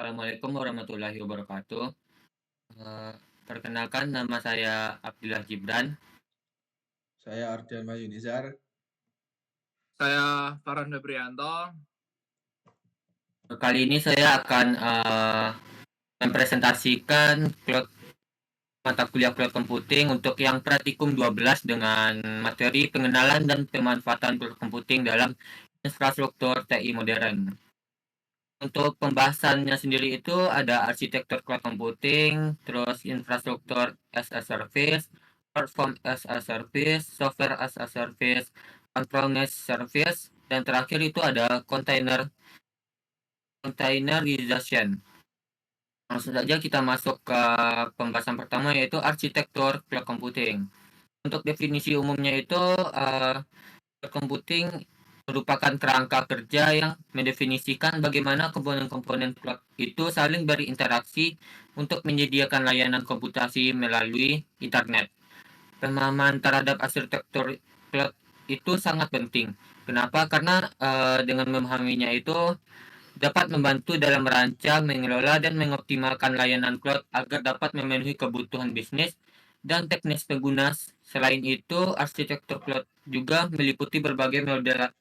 Assalamualaikum warahmatullahi wabarakatuh. Eee, Perkenalkan nama saya Abdillah Gibran. Saya Ardian Mayunizar. Saya Farhan Febrianto. Kali ini saya akan mempresentasikan mata kuliah cloud computing untuk yang praktikum 12 dengan materi pengenalan dan pemanfaatan cloud computing dalam infrastruktur TI modern. Untuk pembahasannya sendiri itu ada arsitektur cloud computing, terus infrastruktur as a service, platform as a service, software as a service, on-premise service, dan terakhir itu ada containerization. Langsung saja kita masuk ke pembahasan pertama, yaitu arsitektur cloud computing. Untuk definisi umumnya itu cloud computing merupakan kerangka kerja yang mendefinisikan bagaimana komponen-komponen cloud itu saling berinteraksi untuk menyediakan layanan komputasi melalui internet. Pemahaman terhadap arsitektur cloud itu sangat penting. Kenapa? Karena dengan memahaminya itu dapat membantu dalam merancang, mengelola, dan mengoptimalkan layanan cloud agar dapat memenuhi kebutuhan bisnis dan teknis pengguna. Selain itu, arsitektur cloud juga meliputi berbagai model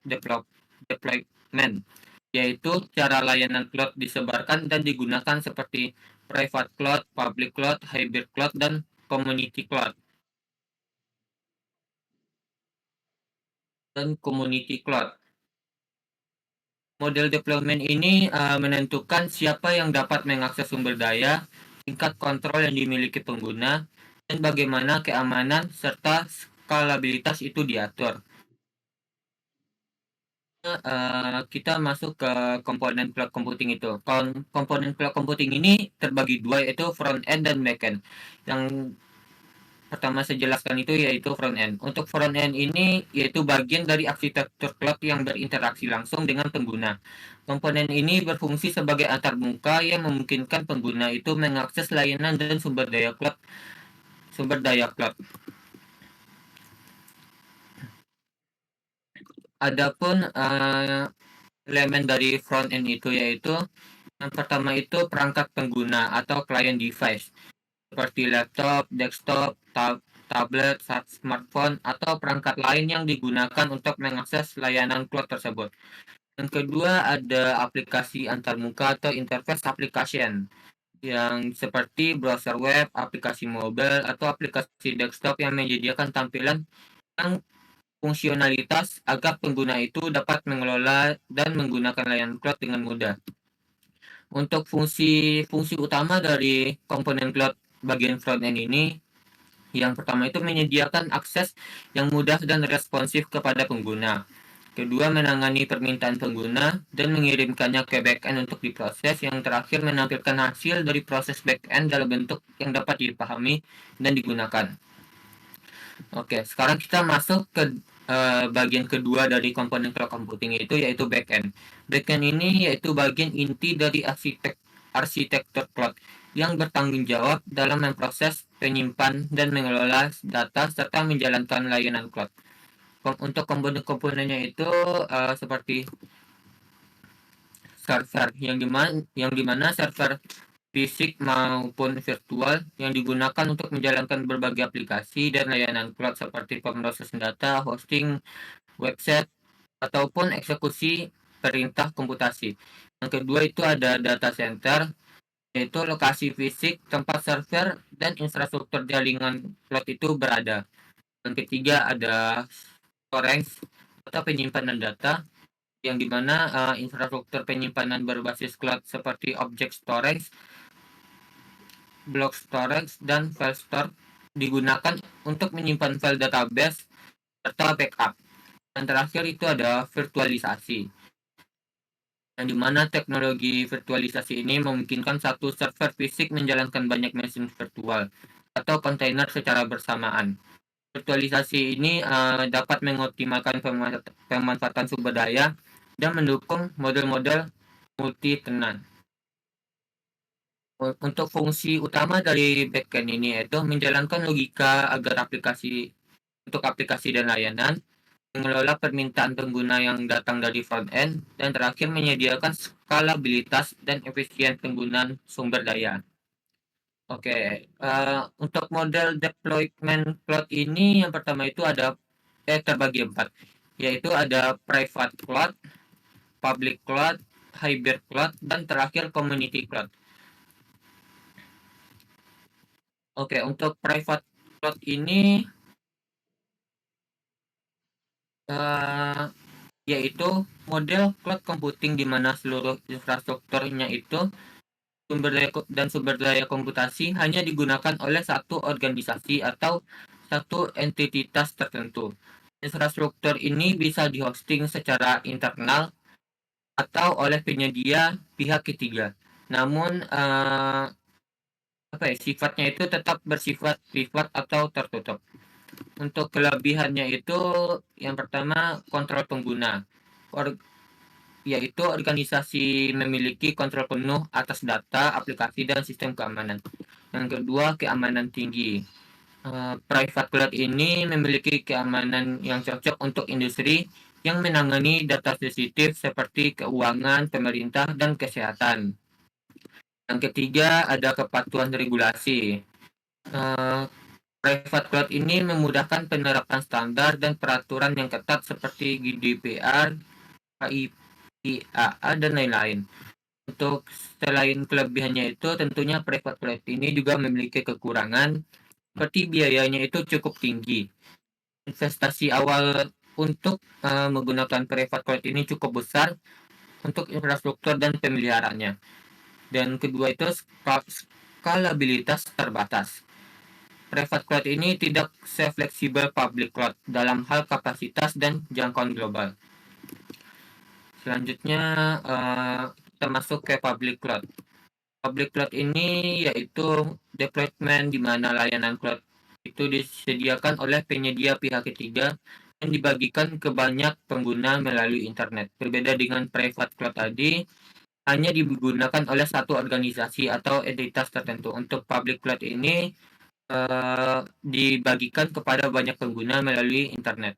deployment, yaitu cara layanan cloud disebarkan dan digunakan seperti private cloud, public cloud, hybrid cloud, dan community cloud. Model deployment ini menentukan siapa yang dapat mengakses sumber daya, tingkat kontrol yang dimiliki pengguna, dan bagaimana keamanan serta skalabilitas itu diatur. Kita masuk ke komponen cloud computing itu. Komponen cloud computing ini terbagi dua, yaitu front end dan back end. Yang pertama saya jelaskan itu yaitu front end. Untuk front end ini yaitu bagian dari arsitektur cloud yang berinteraksi langsung dengan pengguna. Komponen ini berfungsi sebagai antarmuka yang memungkinkan pengguna itu mengakses layanan dan sumber daya cloud. Adapun elemen dari front end itu yaitu yang pertama itu perangkat pengguna atau client device seperti laptop, desktop, tablet, smartphone, atau perangkat lain yang digunakan untuk mengakses layanan cloud tersebut. Yang kedua ada aplikasi antarmuka atau interface application yang seperti browser web, aplikasi mobile, atau aplikasi desktop yang menyediakan tampilan yang fungsionalitas agar pengguna itu dapat mengelola dan menggunakan layanan cloud dengan mudah. Untuk fungsi utama dari komponen cloud bagian front end ini, yang pertama itu menyediakan akses yang mudah dan responsif kepada pengguna. Kedua, menangani permintaan pengguna dan mengirimkannya ke backend untuk diproses. Yang terakhir, menampilkan hasil dari proses backend dalam bentuk yang dapat dipahami dan digunakan. Oke, sekarang kita masuk ke bagian kedua dari komponen cloud computing itu yaitu backend. Backend ini yaitu bagian inti dari arsitektur cloud yang bertanggung jawab dalam memproses, menyimpan, dan mengelola data serta menjalankan layanan cloud. Untuk komponen-komponennya itu seperti server yang dimana server fisik maupun virtual yang digunakan untuk menjalankan berbagai aplikasi dan layanan cloud seperti pemrosesan data, hosting, website, ataupun eksekusi perintah komputasi. Yang kedua itu ada data center, yaitu lokasi fisik tempat server dan infrastruktur jaringan cloud itu berada. Yang ketiga ada storage atau penyimpanan data, yang dimana infrastruktur penyimpanan berbasis cloud seperti object storage, block storage, dan file store digunakan untuk menyimpan file database serta backup. Dan terakhir itu ada virtualisasi, yang dimana teknologi virtualisasi ini memungkinkan satu server fisik menjalankan banyak mesin virtual atau kontainer secara bersamaan. Virtualisasi ini dapat mengoptimalkan pemanfaatan sumber daya dan mendukung model-model multi-tenan. Untuk fungsi utama dari backend ini yaitu menjalankan logika agar aplikasi dan layanan, mengelola permintaan pengguna yang datang dari front end, dan terakhir menyediakan skalabilitas dan efisien penggunaan sumber daya. Oke, untuk model deployment cloud ini yang pertama itu terbagi 4, yaitu ada private cloud, public cloud, hybrid cloud, dan terakhir community cloud. Oke, untuk private cloud ini yaitu model cloud computing di mana seluruh infrastrukturnya itu sumber daya komputasi hanya digunakan oleh satu organisasi atau satu entitas tertentu. Infrastruktur ini bisa dihosting secara internal atau oleh penyedia pihak ketiga. Namun sifatnya itu tetap bersifat privat atau tertutup. Untuk kelebihannya itu yang pertama kontrol pengguna. Yaitu organisasi memiliki kontrol penuh atas data, aplikasi, dan sistem keamanan. Yang kedua, keamanan tinggi. Private cloud ini memiliki keamanan yang cocok untuk industri yang menangani data sensitif seperti keuangan, pemerintah, dan kesehatan. Yang ketiga, ada kepatuhan regulasi. Private cloud ini memudahkan penerapan standar dan peraturan yang ketat seperti GDPR, IAA, dan lain-lain. Untuk selain kelebihannya itu, tentunya private cloud ini juga memiliki kekurangan, seperti biayanya itu cukup tinggi. Investasi awal untuk menggunakan private cloud ini cukup besar untuk infrastruktur dan pemeliharaannya. Dan kedua itu skalabilitas terbatas. Private cloud ini tidak se-fleksibel public cloud dalam hal kapasitas dan jangkauan global. Selanjutnya kita masuk ke public cloud. Public cloud ini yaitu deployment di mana layanan cloud itu disediakan oleh penyedia pihak ketiga dan dibagikan ke banyak pengguna melalui internet. Berbeda dengan private cloud tadi, hanya digunakan oleh satu organisasi atau entitas tertentu. Untuk public cloud ini dibagikan kepada banyak pengguna melalui internet.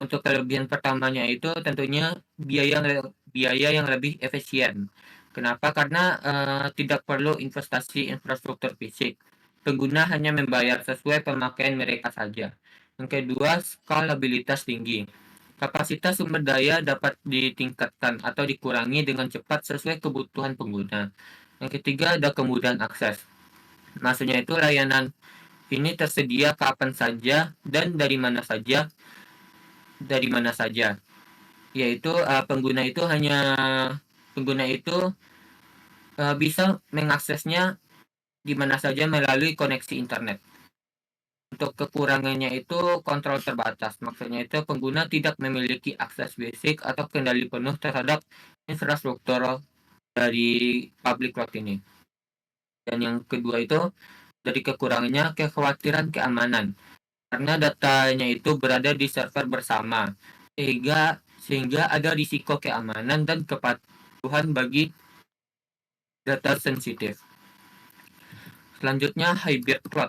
Untuk kelebihan pertamanya itu tentunya biaya yang lebih efisien. Kenapa? Karena tidak perlu investasi infrastruktur fisik. Pengguna hanya membayar sesuai pemakaian mereka saja. Yang kedua, skalabilitas tinggi. Kapasitas sumber daya dapat ditingkatkan atau dikurangi dengan cepat sesuai kebutuhan pengguna. Yang ketiga, ada kemudahan akses. Maksudnya itu layanan ini tersedia kapan saja dan dari mana saja, yaitu pengguna itu bisa mengaksesnya di mana saja melalui koneksi internet. Untuk kekurangannya itu kontrol terbatas, maksudnya itu pengguna tidak memiliki akses basic atau kendali penuh terhadap infrastruktur dari public cloud ini. Dan yang kedua itu dari kekurangannya kekhawatiran keamanan, karena datanya itu berada di server bersama, sehingga ada risiko keamanan dan kepatuhan bagi data sensitif. Selanjutnya hybrid cloud.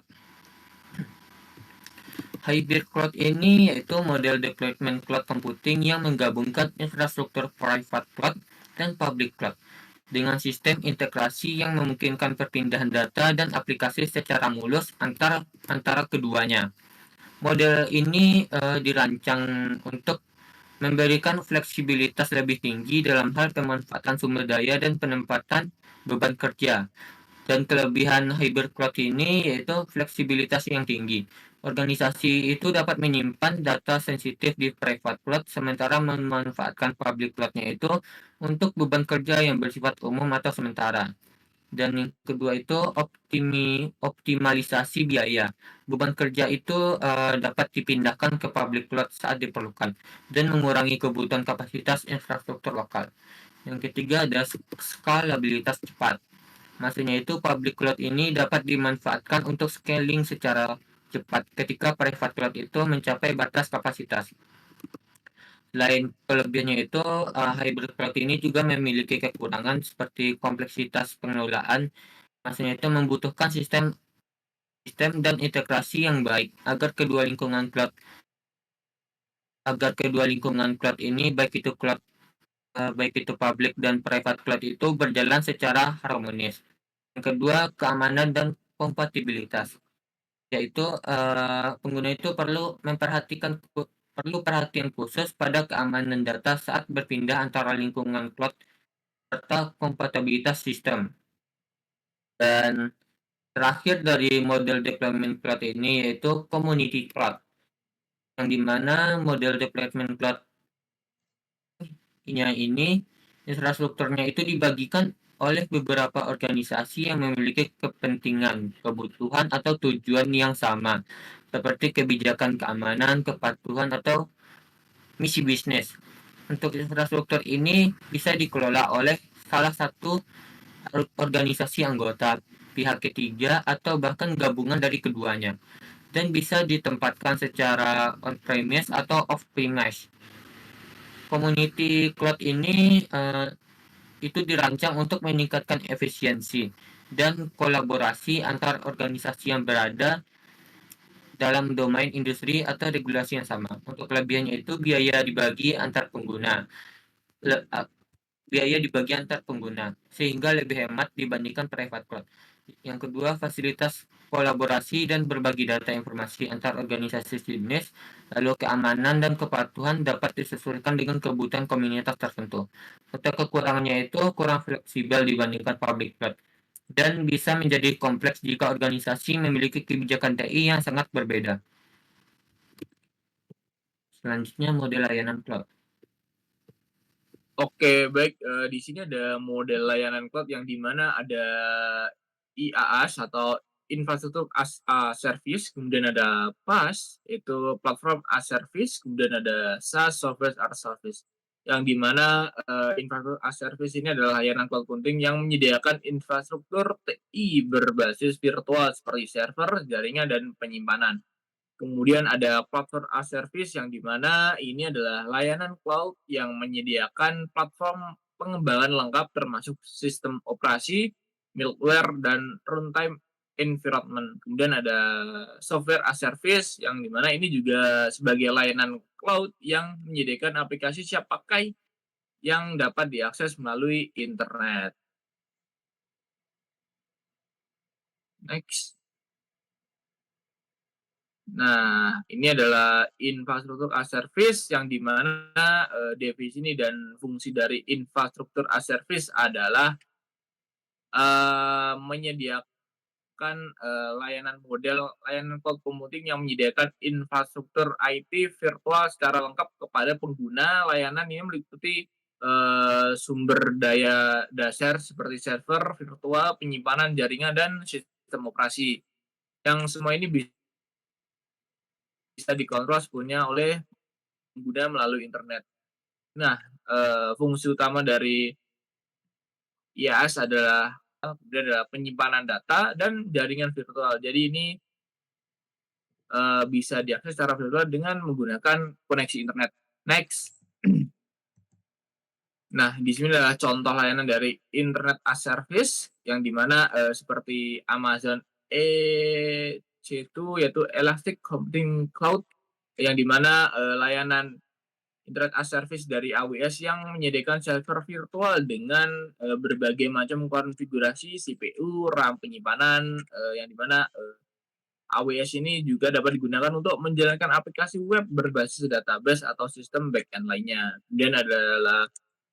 Hybrid cloud ini yaitu model deployment cloud computing yang menggabungkan infrastruktur private cloud dan public cloud dengan sistem integrasi yang memungkinkan perpindahan data dan aplikasi secara mulus antara keduanya. Model ini dirancang untuk memberikan fleksibilitas lebih tinggi dalam hal pemanfaatan sumber daya dan penempatan beban kerja. Dan kelebihan hybrid cloud ini yaitu fleksibilitas yang tinggi. Organisasi itu dapat menyimpan data sensitif di private cloud sementara memanfaatkan public cloud-nya itu untuk beban kerja yang bersifat umum atau sementara. Dan yang kedua itu optimalisasi biaya. Beban kerja itu dapat dipindahkan ke public cloud saat diperlukan dan mengurangi kebutuhan kapasitas infrastruktur lokal. Yang ketiga ada skalabilitas cepat. Maksudnya itu public cloud ini dapat dimanfaatkan untuk scaling secara cepat ketika private cloud itu mencapai batas kapasitas. Selain kelebihannya itu, hybrid cloud ini juga memiliki kekurangan seperti kompleksitas pengelolaan. Maksudnya itu membutuhkan sistem dan integrasi yang baik agar kedua lingkungan cloud ini baik itu cloud baik itu public dan private cloud itu berjalan secara harmonis. Yang kedua, keamanan dan kompatibilitas, yaitu pengguna itu perlu perhatian khusus pada keamanan data saat berpindah antara lingkungan cloud serta kompatibilitas sistem. Dan terakhir dari model deployment cloud ini yaitu community cloud, yang dimana model deployment cloud-nya ini infrastrukturnya itu dibagikan oleh beberapa organisasi yang memiliki kepentingan, kebutuhan, atau tujuan yang sama, seperti kebijakan keamanan, kepatuhan, atau misi bisnis. Untuk infrastruktur ini bisa dikelola oleh salah satu organisasi anggota, pihak ketiga, atau bahkan gabungan dari keduanya, dan bisa ditempatkan secara on-premise atau off-premise. Community cloud ini itu dirancang untuk meningkatkan efisiensi dan kolaborasi antar organisasi yang berada dalam domain industri atau regulasi yang sama. Untuk kelebihannya itu biaya dibagi antar pengguna, sehingga lebih hemat dibandingkan private cloud. Yang kedua, fasilitas kolaborasi dan berbagi data informasi antar organisasi jenis, lalu keamanan dan kepatuhan dapat disesuaikan dengan kebutuhan komunitas tertentu. Untuk kekurangannya itu kurang fleksibel dibandingkan public cloud dan bisa menjadi kompleks jika organisasi memiliki kebijakan TI yang sangat berbeda. Selanjutnya, model layanan cloud. Oke, baik. Di sini ada model layanan cloud yang dimana ada IaaS atau infrastruktur as a service, kemudian ada PaaS, itu platform as service, kemudian ada SaaS, software as service. Yang dimana infrastruktur as service ini adalah layanan cloud computing yang menyediakan infrastruktur TI berbasis virtual seperti server, jaringan, dan penyimpanan. Kemudian ada platform as service yang dimana ini adalah layanan cloud yang menyediakan platform pengembangan lengkap termasuk sistem operasi, middleware, dan runtime environment. Kemudian ada software as service yang dimana ini juga sebagai layanan cloud yang menyediakan aplikasi siap pakai yang dapat diakses melalui internet. Next. Nah, ini adalah infrastruktur as service yang dimana definisi dan fungsi dari infrastruktur as service adalah menyediakan layanan cloud computing yang menyediakan infrastruktur IT virtual secara lengkap kepada pengguna. Layanan ini meliputi sumber daya dasar seperti server virtual, penyimpanan jaringan, dan sistem operasi. Yang semua ini bisa dikontrol sepenuhnya oleh pengguna melalui internet. Nah, fungsi utama dari IaaS adalah penyimpanan data dan jaringan virtual. Jadi ini bisa diakses secara virtual dengan menggunakan koneksi internet. Next. Nah, di sini adalah contoh layanan dari Internet as Service yang dimana seperti Amazon EC2 yaitu Elastic Computing Cloud yang dimana layanan Internet as Service dari AWS yang menyediakan server virtual dengan berbagai macam konfigurasi CPU, RAM penyimpanan, yang dimana AWS ini juga dapat digunakan untuk menjalankan aplikasi web berbasis database atau sistem backend lainnya. Kemudian adalah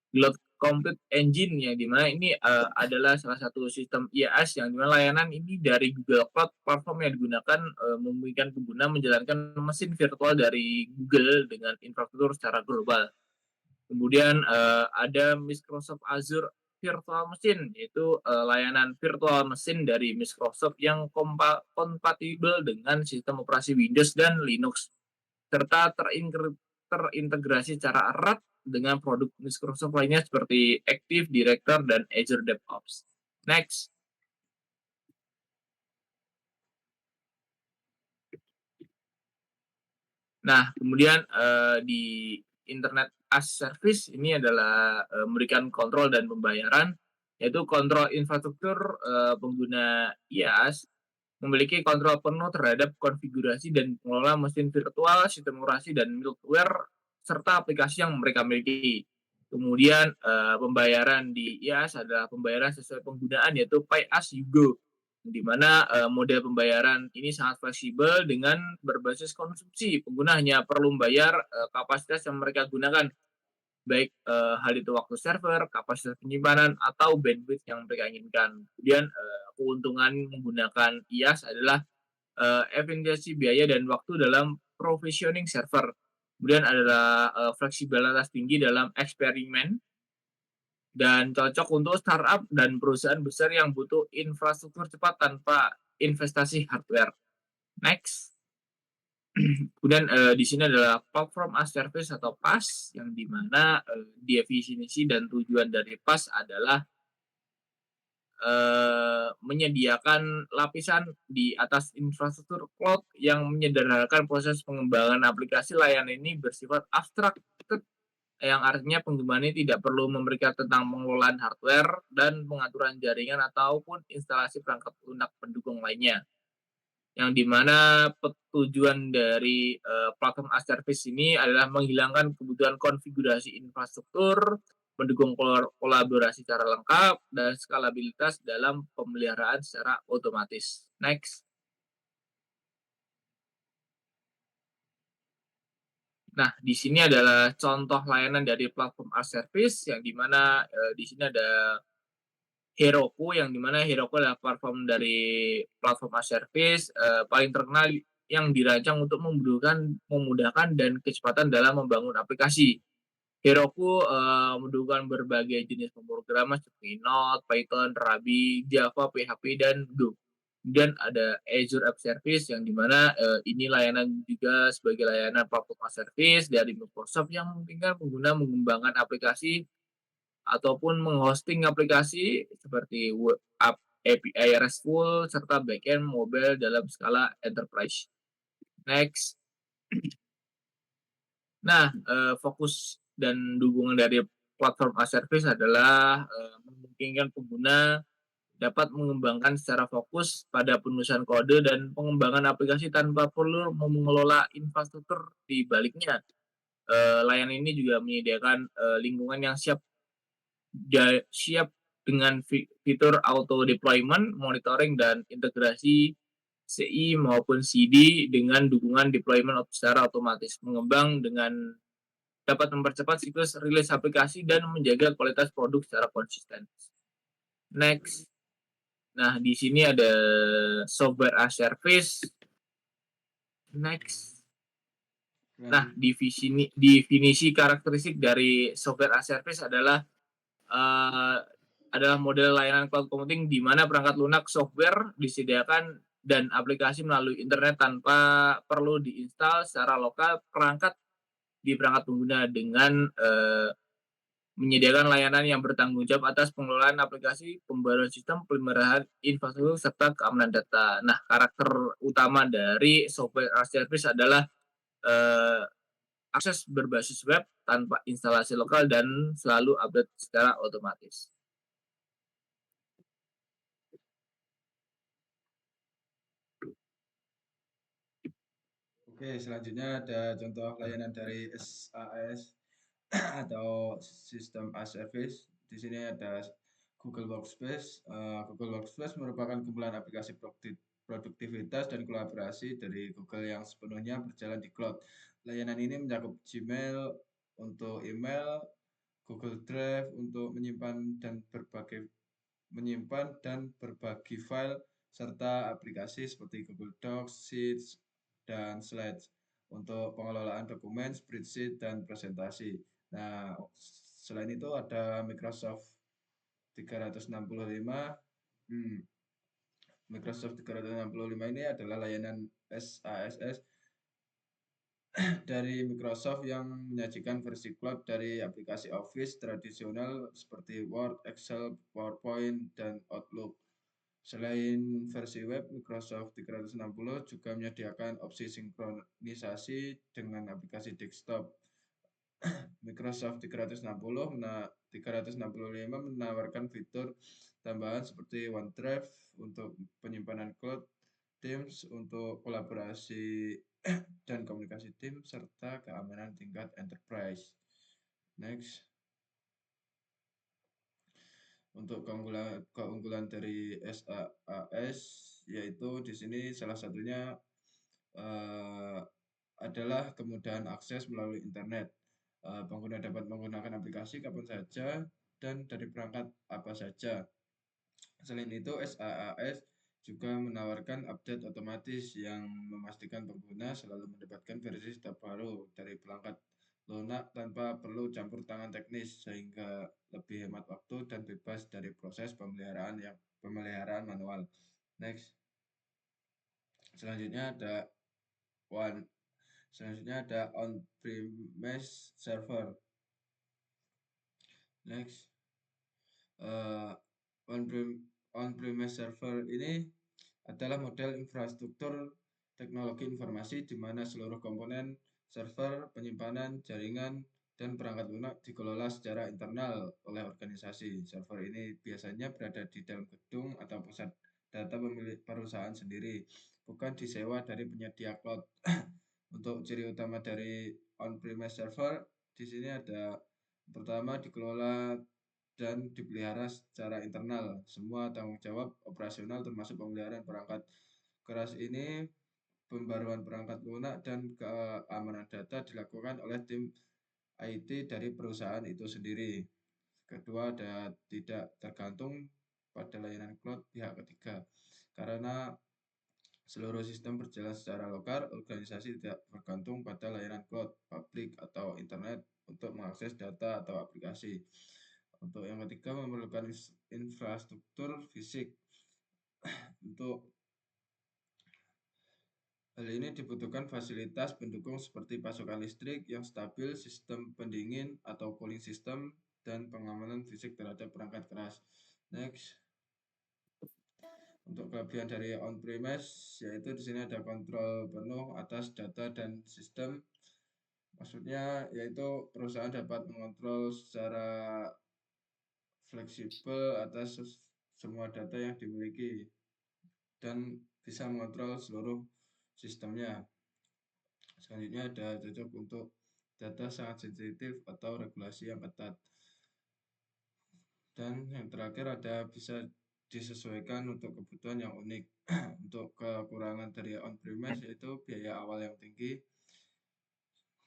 Cloud Compute Engine yang dimana ini adalah salah satu sistem IaaS yang dimana layanan ini dari Google Cloud platform yang digunakan memungkinkan pengguna menjalankan mesin virtual dari Google dengan infrastruktur secara global. Kemudian ada Microsoft Azure Virtual Machine, yaitu layanan virtual mesin dari Microsoft yang kompatibel dengan sistem operasi Windows dan Linux, serta terintegrasi secara erat dengan produk Microsoft lainnya seperti Active Directory dan Azure DevOps. Next. Nah, kemudian di Internet as Service ini adalah memberikan kontrol dan pembayaran, yaitu kontrol infrastruktur pengguna IaaS memiliki kontrol penuh terhadap konfigurasi dan pengelola mesin virtual, sistem operasi, dan middleware, serta aplikasi yang mereka miliki. Kemudian pembayaran di IaaS adalah pembayaran sesuai penggunaan, yaitu Pay as you go, di mana model pembayaran ini sangat fleksibel dengan berbasis konsumsi. Pengguna hanya perlu membayar kapasitas yang mereka gunakan, baik hal itu waktu server, kapasitas penyimpanan, atau bandwidth yang mereka inginkan. Kemudian keuntungan menggunakan IaaS adalah efisiensi biaya dan waktu dalam provisioning server. Kemudian adalah fleksibilitas tinggi dalam eksperimen dan cocok untuk startup dan perusahaan besar yang butuh infrastruktur cepat tanpa investasi hardware. Next. Kemudian di sini adalah platform as service atau PaaS, yang dimana definisi dan tujuan dari PaaS adalah menyediakan lapisan di atas infrastruktur cloud yang menyederhanakan proses pengembangan aplikasi. Layanan ini bersifat abstrak, yang artinya pengguna ini tidak perlu memberikan tentang pengelolaan hardware dan pengaturan jaringan ataupun instalasi perangkat lunak pendukung lainnya. Yang dimana tujuan dari platform as service ini adalah menghilangkan kebutuhan konfigurasi infrastruktur, mendukung kolaborasi secara lengkap, dan skalabilitas dalam pemeliharaan secara otomatis. Next. Nah, di sini adalah contoh layanan dari platform as service, yang dimana di sini ada Heroku, yang dimana Heroku adalah platform dari platform as service paling terkenal yang dirancang untuk memudahkan dan kecepatan dalam membangun aplikasi. Heroku mendukung berbagai jenis pemrograman seperti Node, Python, Ruby, Java, PHP, dan Go. Kemudian ada Azure App Service, yang dimana ini layanan juga sebagai layanan platform as service dari Microsoft yang memungkinkan pengguna mengembangkan aplikasi ataupun menghosting aplikasi seperti API RESTful serta backend mobile dalam skala enterprise. Next. Nah, fokus dan dukungan dari platform as service adalah memungkinkan pengguna dapat mengembangkan secara fokus pada penulisan kode dan pengembangan aplikasi tanpa perlu mengelola infrastruktur di baliknya. Layanan ini juga menyediakan lingkungan yang siap dengan fitur auto deployment, monitoring, dan integrasi CI maupun CD dengan dukungan deployment secara otomatis. Mengembang dengan dapat mempercepat siklus rilis aplikasi dan menjaga kualitas produk secara konsisten. Next. Nah, di sini ada software as service. Next. Nah, definisi karakteristik dari software as service adalah model layanan cloud computing di mana perangkat lunak software disediakan dan aplikasi melalui internet tanpa perlu diinstal secara lokal perangkat di perangkat pengguna, dengan menyediakan layanan yang bertanggung jawab atas pengelolaan aplikasi, pembaruan sistem, pemeliharaan infrastruktur, serta keamanan data. Nah, karakter utama dari software as service adalah akses berbasis web tanpa instalasi lokal dan selalu update secara otomatis. Oke, selanjutnya ada contoh layanan dari SaaS atau System as Service. Di sini ada Google Workspace. Google Workspace merupakan kumpulan aplikasi produktivitas dan kolaborasi dari Google yang sepenuhnya berjalan di cloud. Layanan ini mencakup Gmail untuk email, Google Drive untuk menyimpan dan berbagi file, serta aplikasi seperti Google Docs, Sheets, dan Slides untuk pengelolaan dokumen, spreadsheet, dan presentasi. Nah, selain itu ada Microsoft 365. Microsoft 365 ini adalah layanan SaaS dari Microsoft yang menyajikan versi cloud dari aplikasi Office tradisional seperti Word, Excel, PowerPoint, dan Outlook. Selain versi web, Microsoft 360 juga menyediakan opsi sinkronisasi dengan aplikasi desktop. Microsoft 365 menawarkan fitur tambahan seperti OneDrive untuk penyimpanan cloud, Teams untuk kolaborasi dan komunikasi tim, serta keamanan tingkat enterprise. Next. Untuk keunggulan dari SaaS yaitu di sini salah satunya adalah kemudahan akses melalui internet. Pengguna dapat menggunakan aplikasi kapan saja dan dari perangkat apa saja. Selain itu, SaaS juga menawarkan update otomatis yang memastikan pengguna selalu mendapatkan versi terbaru dari perangkat lunak tanpa perlu campur tangan teknis sehingga lebih hemat waktu dan bebas dari proses pemeliharaan manual. Next. Selanjutnya ada on-premise server. Next. On-premise server ini adalah model infrastruktur teknologi informasi di mana seluruh komponen server, penyimpanan, jaringan, dan perangkat lunak dikelola secara internal oleh organisasi. Server ini biasanya berada di dalam gedung atau pusat data pemilik perusahaan sendiri, bukan disewa dari penyedia cloud. Untuk ciri utama dari on-premise server, di sini ada pertama dikelola dan dipelihara secara internal. Semua tanggung jawab operasional termasuk pemeliharaan perangkat keras ini, pembaruan perangkat lunak, dan keamanan data dilakukan oleh tim IT dari perusahaan itu sendiri. Kedua, ada tidak tergantung pada layanan cloud pihak ketiga. Karena seluruh sistem berjalan secara lokal, organisasi tidak bergantung pada layanan cloud, publik, atau internet untuk mengakses data atau aplikasi. Untuk yang ketiga, memerlukan infrastruktur fisik. Untuk hal ini dibutuhkan fasilitas pendukung seperti pasokan listrik yang stabil, sistem pendingin atau cooling system, dan pengamanan fisik terhadap perangkat keras. Next. Untuk kelebihan dari on-premise, yaitu di sini ada kontrol penuh atas data dan sistem. Maksudnya yaitu perusahaan dapat mengontrol secara fleksibel atas semua data yang dimiliki dan bisa mengontrol seluruh sistemnya. Selanjutnya ada cocok untuk data sangat sensitif atau regulasi yang ketat. Dan yang terakhir ada bisa disesuaikan untuk kebutuhan yang unik. Untuk kekurangan dari on-premise yaitu biaya awal yang tinggi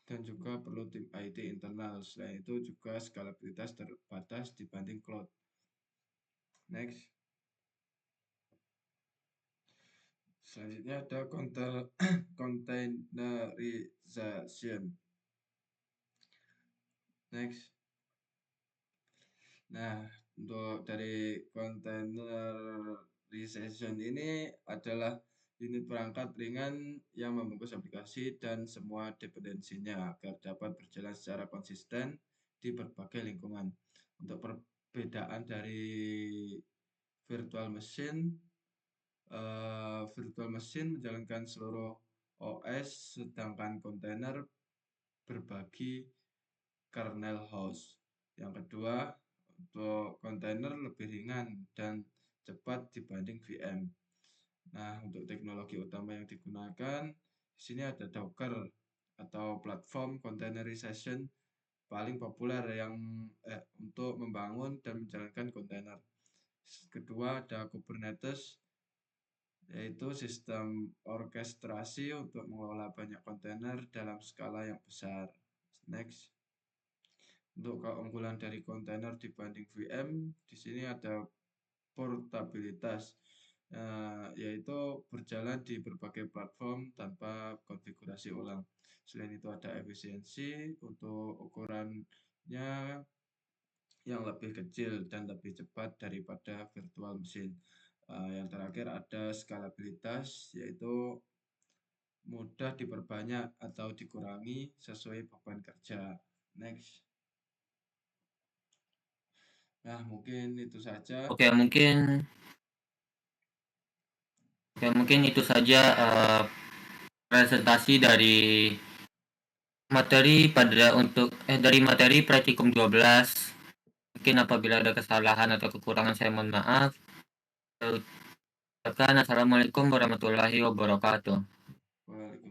dan juga perlu tim IT internal. Selain itu juga skalabilitas terbatas dibanding cloud. Next. Selanjutnya ada containerization. Next. Nah, untuk dari containerization ini adalah unit perangkat ringan yang membungkus aplikasi dan semua dependensinya agar dapat berjalan secara konsisten di berbagai lingkungan. Untuk perbedaan dari virtual machine menjalankan seluruh OS, sedangkan kontainer berbagi kernel host. Yang kedua, untuk kontainer lebih ringan dan cepat dibanding VM. Nah, untuk teknologi utama yang digunakan, di sini ada Docker atau platform containerization paling populer yang untuk membangun dan menjalankan kontainer. Kedua, ada Kubernetes, yaitu sistem orkestrasi untuk mengelola banyak kontainer dalam skala yang besar. Next. Untuk keunggulan dari kontainer dibanding VM, di sini ada portabilitas, yaitu berjalan di berbagai platform tanpa konfigurasi ulang. Selain itu ada efisiensi untuk ukurannya yang lebih kecil dan lebih cepat daripada virtual machine. Yang terakhir ada skalabilitas, yaitu mudah diperbanyak atau dikurangi sesuai beban kerja. Next. Nah, mungkin itu saja. Oke, mungkin itu saja presentasi dari materi dari materi praktikum 12. Mungkin apabila ada kesalahan atau kekurangan saya mohon maaf. Assalamualaikum warahmatullahi wabarakatuh. Waalaikumsalam.